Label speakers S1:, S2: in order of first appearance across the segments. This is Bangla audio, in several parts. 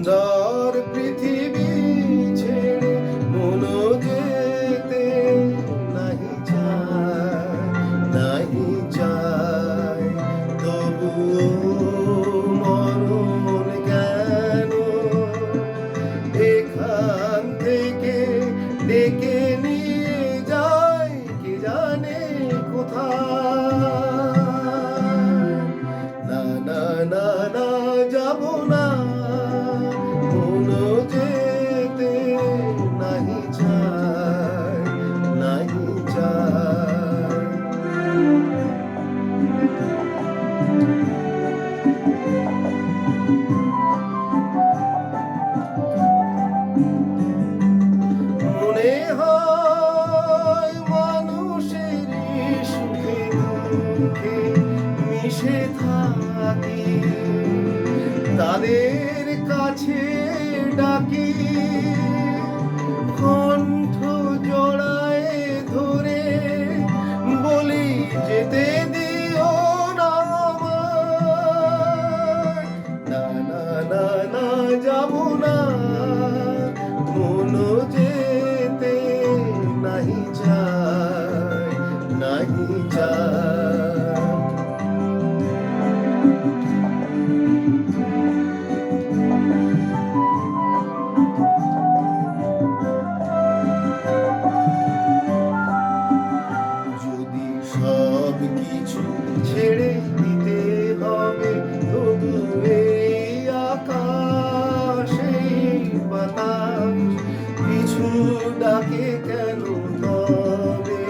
S1: সুন্দর পৃথিবী ছেড়ে মন যেতে নাহি চায়, নাহি চায়। তবুও মরণ কেন এখান থেকে ডেকে নিয়ে যায় কে জানে কোথায়। না না না না যাব না, মন যেতে নাহি চায়, নাহি চায়। মনে হয় মানুষের সুখে দুঃখে মিশে থাকি, তাদের কাছে ডাকি কণ্ঠ জড়ায় ধরে বলি যেতে দিও না আমায়। না না না না যাব না, মন যেতে নাহি চায়, নাহি চায়। যদি সব কিছু ছেড়ে দিতে হবে, তবু এই আকাশ এই বাতাস কিছু ডাকে কেন তবে?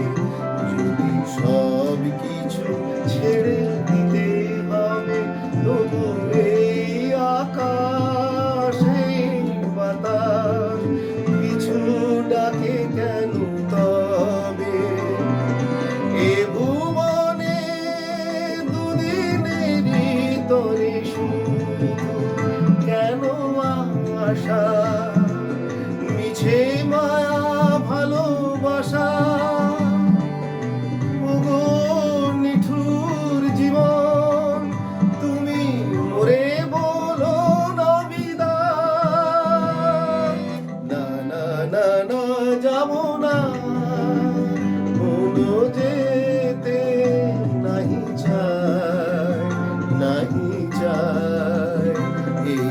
S1: যদি সব কিছু ছেড়ে দিতে হবে, তবু এই আকাশ এই বাতাস কিছু ডাকে কেন তবে? এ ভুবনে দুদিনেরই তরে শুধু কেন আশা, মিছে মায়া ভালোবাসা। ওগো নিঠুর জীবন, তুমি মরে বলো না বিদায়। না না না না যাব না, মন যেতে নাহি চায়, নাহি চায়। এই